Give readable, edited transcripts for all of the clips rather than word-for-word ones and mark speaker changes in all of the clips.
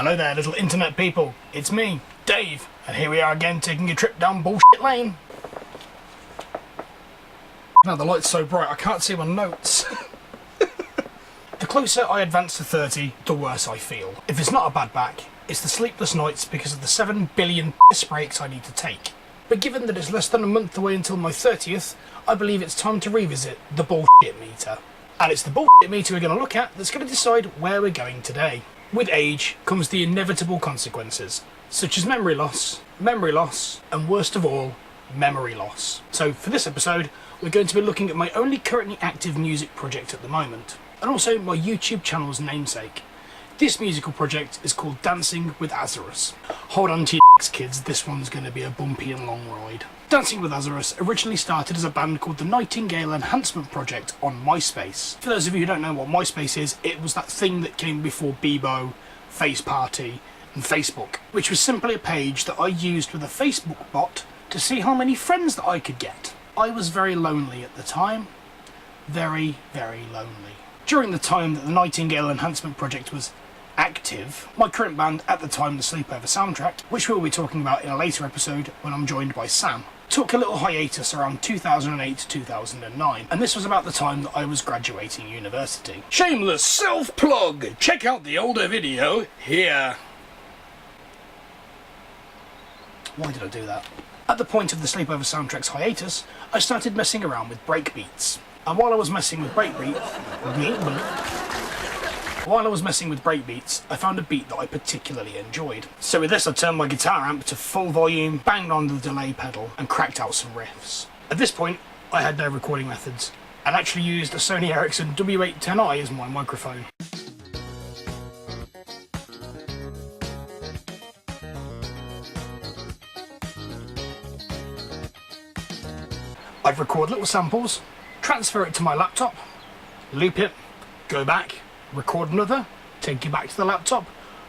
Speaker 1: Hello there, little internet people. It's me, Dave, and here we are again taking a trip down bullshit lane. Now the light's so bright I can't see my notes. The closer I advance to 30, the worse I feel. If it's not a bad back, it's the sleepless nights because of the 7 billion piss breaks I need to take. But given that it's less than a month away until my 30th, I believe it's time to revisit the bullshit meter. And it's the bullshit meter we're going to look at that's going to decide where we're going today. With age comes the inevitable consequences, such as memory loss, and worst of all, memory loss. So for this episode, we're going to be looking at my only currently active music project at the moment, and also my YouTube channel's namesake. This musical project is called Dancing with Azerus. Hold on to your kids, this one's going to be a bumpy and long ride. Dancing with Azerus originally started as a band called the Nightingale Enhancement Project on MySpace. For those of you who don't know what MySpace is, it was that thing that came before Bebo, Face Party and Facebook, which was simply a page that I used with a Facebook bot to see how many friends that I could get. I was very lonely at the time. Very, very lonely. During the time that the Nightingale Enhancement Project was active, my current band at the time, the Sleepover Soundtrack, which we'll be talking about in a later episode when I'm joined by Sam, took a little hiatus around 2008 to 2009, and this was about the time that I was graduating university. Shameless self-plug! Check out the older video here! Why did I do that? At the point of the Sleepover Soundtrack's hiatus, I started messing around with breakbeats. And while I was messing with breakbeats, I found a beat that I particularly enjoyed. So with this, I turned my guitar amp to full volume, banged on the delay pedal, and cracked out some riffs. At this point, I had no recording methods, and actually used a Sony Ericsson W810i as my microphone. I'd record little samples, transfer it to my laptop, loop it, go back, record another, take it back to the laptop,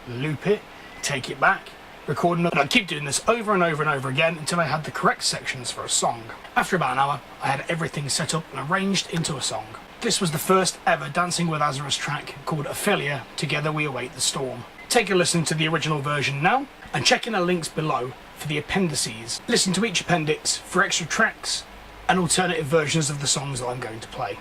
Speaker 1: loop it, take it back, record another. And I'd keep doing this over and over and over again until I had the correct sections for a song. After about an hour, I had everything set up and arranged into a song. This was the first ever Dancing with Azerus track called Ofeilia, Together We Await the Storm. Take a listen to the original version now, and check in the links below for the appendices. Listen to each appendix for extra tracks and alternative versions of the songs that I'm going to play.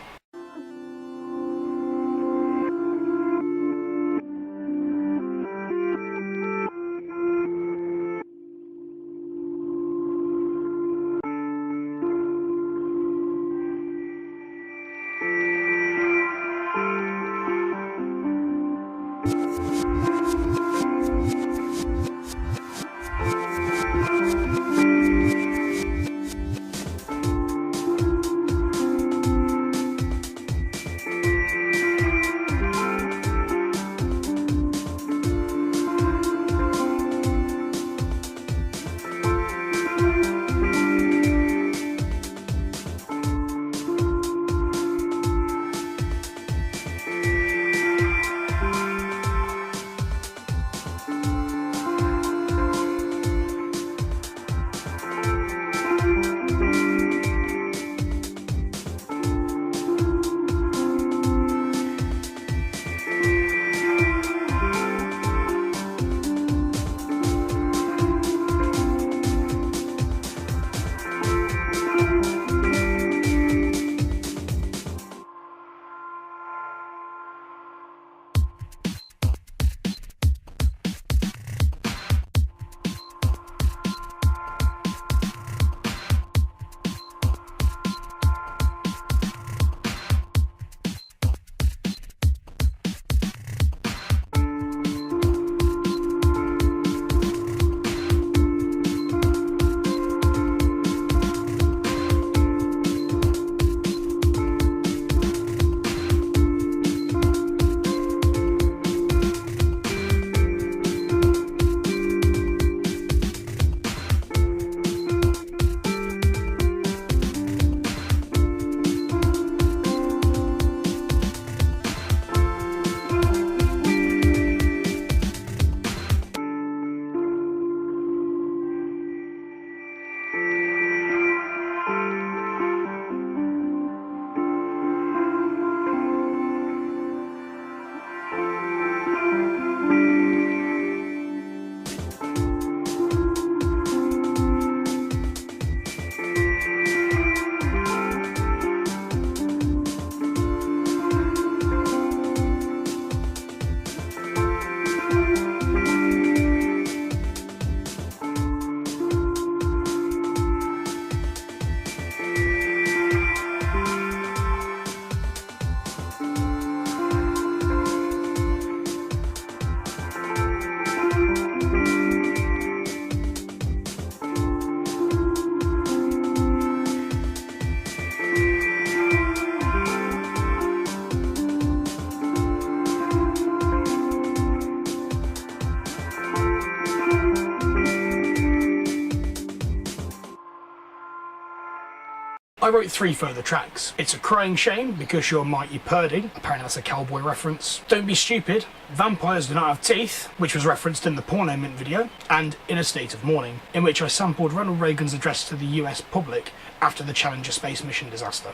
Speaker 1: I wrote 3 further tracks. It's a Crying Shame because you're mighty purdy, apparently that's a cowboy reference. Don't Be Stupid, Vampires Do Not Have Teeth, which was referenced in the Porno Mint video, and In a State of Mourning, in which I sampled Ronald Reagan's address to the US public after the Challenger space mission disaster.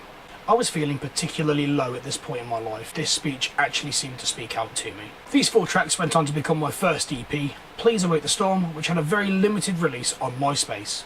Speaker 1: I was feeling particularly low at this point in my life. This speech actually seemed to speak out to me. These 4 tracks went on to become my first EP, Please Await the Storm, which had a very limited release on MySpace.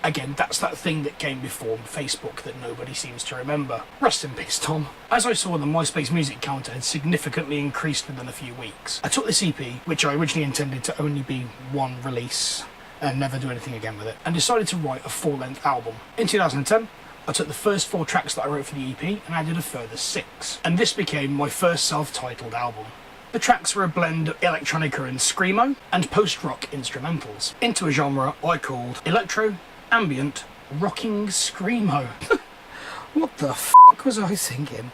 Speaker 1: Again, that's that thing that came before Facebook that nobody seems to remember. Rest in peace, Tom. As I saw the MySpace music counter had significantly increased within a few weeks, I took this EP, which I originally intended to only be 1 release and never do anything again with it, and decided to write a full-length album. In 2010, I took the first 4 tracks that I wrote for the EP and added a further 6, and this became my first self-titled album. The tracks were a blend of electronica and screamo, and post-rock instrumentals, into a genre I called electro, ambient, rocking screamo. What the f*** was I thinking?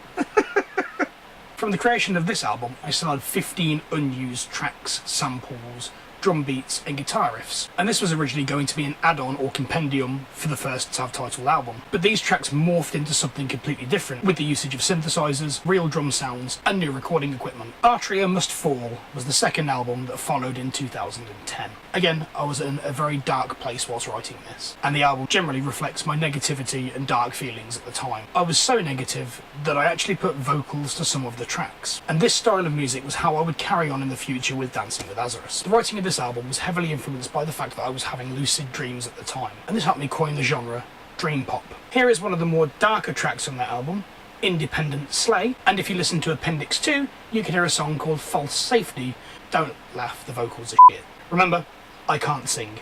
Speaker 1: From the creation of this album, I still had 15 unused tracks, samples, drum beats and guitar riffs, and this was originally going to be an add-on or compendium for the first self-titled album, but these tracks morphed into something completely different with the usage of synthesizers, real drum sounds and new recording equipment. Artria Must Fall was the second album that followed in 2010. Again, I was in a very dark place whilst writing this, and the album generally reflects my negativity and dark feelings at the time. I was so negative that I actually put vocals to some of the tracks, and this style of music was how I would carry on in the future with Dancing with Azerus. The writing of this album was heavily influenced by the fact that I was having lucid dreams at the time, and this helped me coin the genre dream pop. Here is one of the more darker tracks on that album, Independent Slay, and if you listen to Appendix 2, you can hear a song called False Safety. Don't laugh, the vocals are shit. Remember, I can't sing.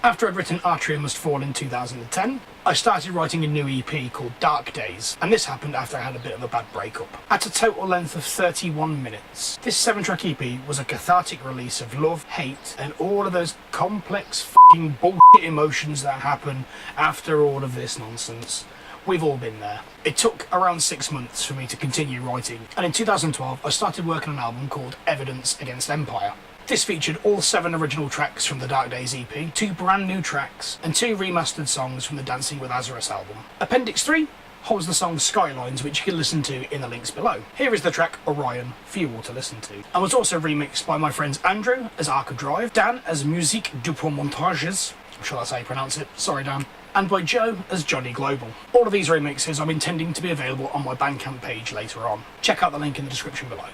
Speaker 1: After I'd written Artria Must Fall in 2010, I started writing a new EP called Dark Days, and this happened after I had a bit of a bad breakup. At a total length of 31 minutes, this 7-track EP was a cathartic release of love, hate, and all of those complex f***ing bullshit emotions that happen after all of this nonsense. We've all been there. It took around 6 months for me to continue writing, and in 2012 I started working on an album called Evidence Against Empire. This featured all 7 original tracks from the Dark Days EP, 2 brand new tracks, and 2 remastered songs from the Dancing with Azerus album. Appendix 3, holds the song Skylines, which you can listen to in the links below. Here is the track Orion for you all to listen to, and was also remixed by my friends Andrew as Arca Drive, Dan as Musique du Point Montages, I'm sure that's how you pronounce it, sorry Dan, and by Joe as Johnny Global. All of these remixes I'm intending to be available on my Bandcamp page later on. Check out the link in the description below.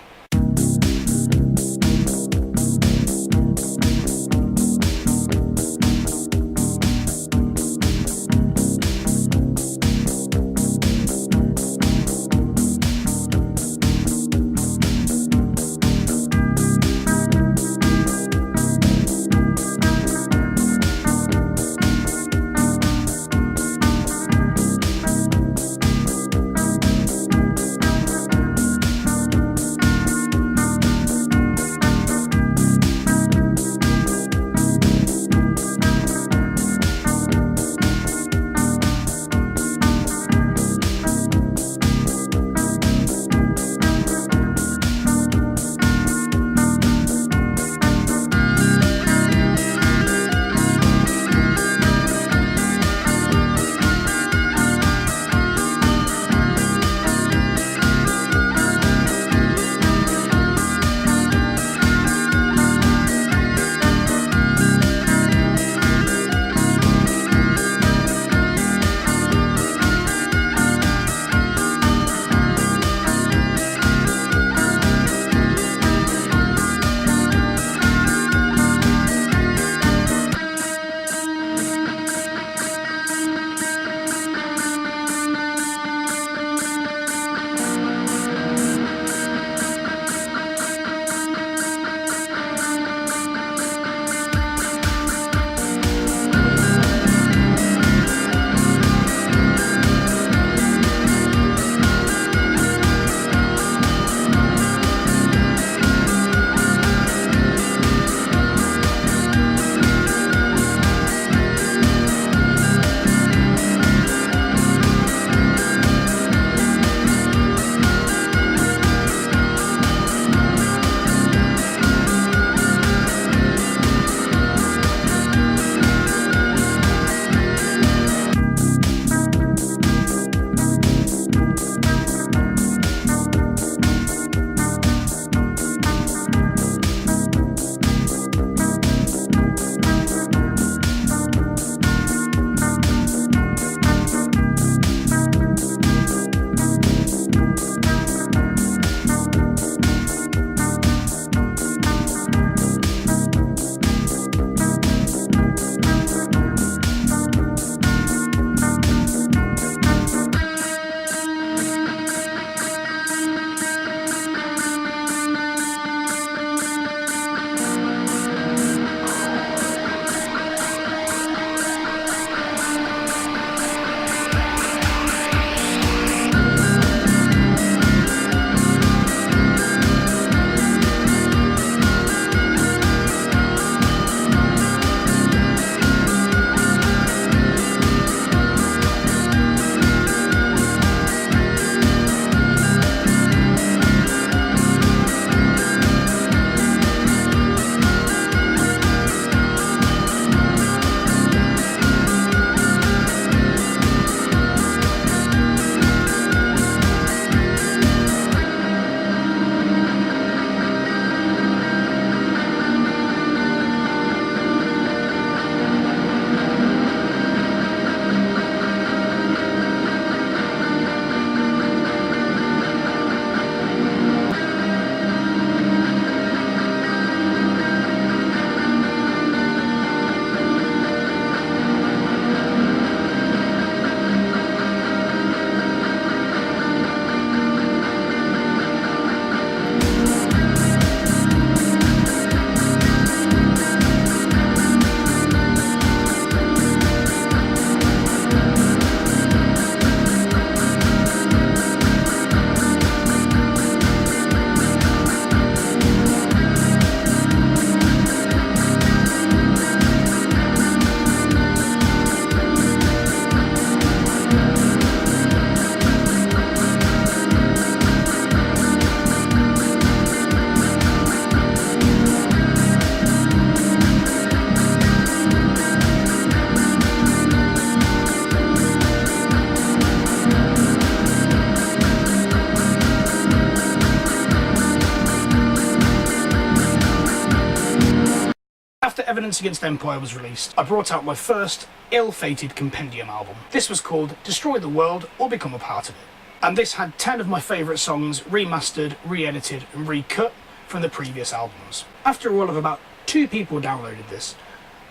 Speaker 1: After Evidence Against Empire was released, I brought out my first ill-fated compendium album. This was called Destroy the World or Become a Part of It. And this had 10 of my favourite songs remastered, re-edited and recut from the previous albums. After all of about 2 people downloaded this,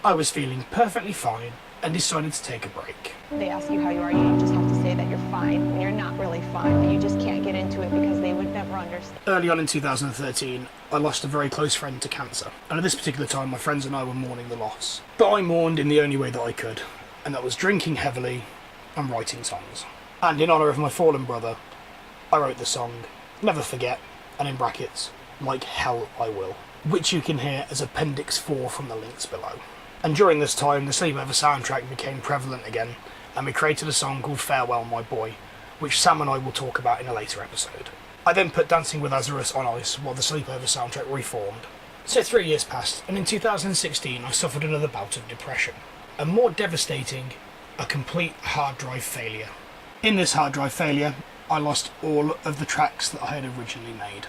Speaker 1: I was feeling perfectly fine and decided to take a break.
Speaker 2: They ask you how you are, you just have to say that you're fine when you're not really fine, but you just can't get into it because they would never understand.
Speaker 1: Early on in 2013, I lost a very close friend to cancer, and at this particular time my friends and I were mourning the loss. But I mourned in the only way that I could, and that was drinking heavily and writing songs. And in honour of my fallen brother, I wrote the song Never Forget, and in brackets, Like Hell I Will, which you can hear as Appendix 4 from the links below. And during this time, the Sleepover soundtrack became prevalent again, and we created a song called Farewell My Boy, which Sam and I will talk about in a later episode. I then put Dancing with Azerus on ice while the Sleepover soundtrack reformed. So 3 years passed, and in 2016 I suffered another bout of depression. And more devastating, a complete hard drive failure. In this hard drive failure, I lost all of the tracks that I had originally made.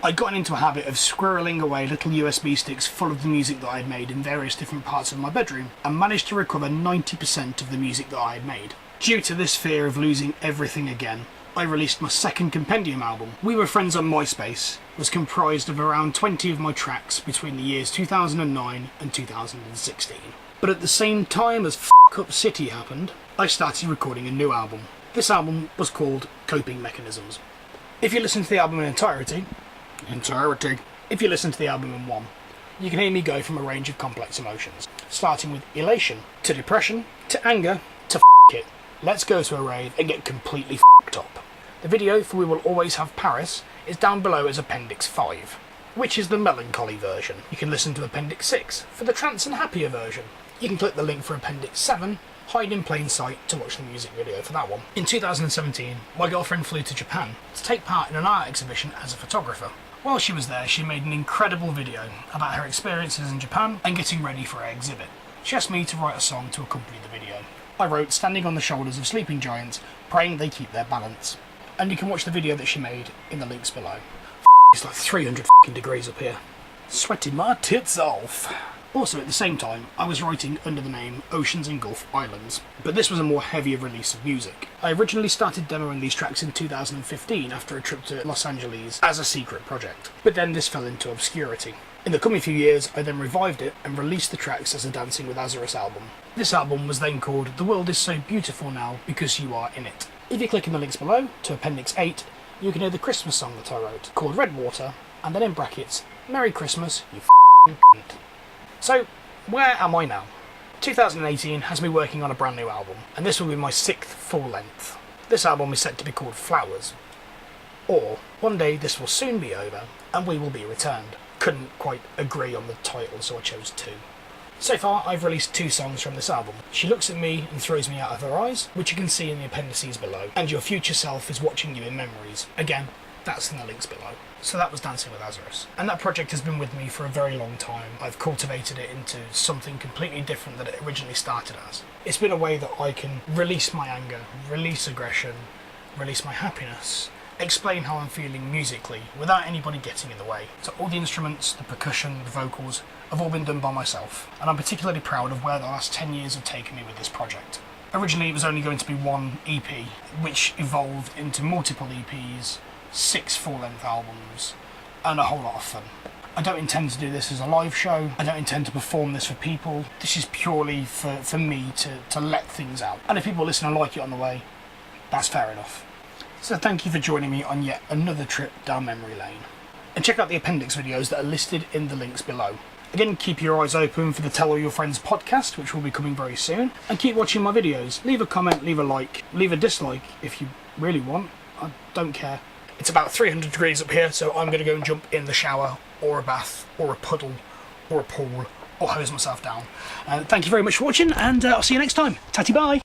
Speaker 1: I'd gotten into a habit of squirreling away little USB sticks full of the music that I had made in various different parts of my bedroom, and managed to recover 90% of the music that I had made. Due to this fear of losing everything again, I released my second compendium album. We Were Friends on MySpace was comprised of around 20 of my tracks between the years 2009 and 2016. But at the same time as F Up City happened, I started recording a new album. This album was called Coping Mechanisms. If you listen to the album in entirety, if you listen to the album in one, you can hear me go from a range of complex emotions, starting with elation, to depression, to anger, to f*** it. Let's go to a rave and get completely f***ed up. The video for We Will Always Have Paris is down below as Appendix 5, which is the melancholy version. You can listen to Appendix 6 for the trance and happier version. You can click the link for Appendix 7, hide in plain sight, to watch the music video for that one. In 2017, my girlfriend flew to Japan to take part in an art exhibition as a photographer. While she was there, she made an incredible video about her experiences in Japan and getting ready for her exhibit. She asked me to write a song to accompany the video. I wrote Standing on the Shoulders of Sleeping Giants, Praying They Keep Their Balance. And you can watch the video that she made in the links below. It's like 300 degrees up here. Sweating my tits off. Also, at the same time, I was writing under the name Oceans and Gulf Islands, but this was a more heavier release of music. I originally started demoing these tracks in 2015 after a trip to Los Angeles as a secret project, but then this fell into obscurity. In the coming few years, I then revived it and released the tracks as a Dancing with Azerus album. This album was then called The World Is So Beautiful Now Because You Are In It. If you click in the links below to Appendix 8, you can hear the Christmas song that I wrote, called Redwater, and then in brackets, Merry Christmas, you f***ing cunt. So, where am I now? 2018 has me working on a brand new album, and this will be my 6th full length. This album is set to be called Flowers. Or, one day this will soon be over, and we will be returned. Couldn't quite agree on the title, so I chose 2. So far, I've released 2 songs from this album. She Looks at Me and Throws Me Out of Her Eyes, which you can see in the appendices below, and Your Future Self is Watching You in Memories. Again, that's in the links below. So that was Dancing with Azerus. And that project has been with me for a very long time. I've cultivated it into something completely different than it originally started as. It's been a way that I can release my anger, release aggression, release my happiness, explain how I'm feeling musically without anybody getting in the way. So all the instruments, the percussion, the vocals have all been done by myself. And I'm particularly proud of where the last 10 years have taken me with this project. Originally it was only going to be one EP, which evolved into multiple EPs, 6 full-length albums, and a whole lot of fun. I don't intend to do this as a live show. I don't intend to perform this for people. This is purely for me to let things out. And if people listen and like it on the way, that's fair enough. So thank you for joining me on yet another trip down memory lane. And check out the Appendix videos that are listed in the links below. Again, keep your eyes open for the Tell All Your Friends podcast, which will be coming very soon. And keep watching my videos. Leave a comment, leave a like, leave a dislike if you really want. I don't care. It's about 300 degrees up here, so I'm going to go and jump in the shower, or a bath, or a puddle, or a pool, or hose myself down. Thank you very much for watching, and I'll see you next time. Tatty bye!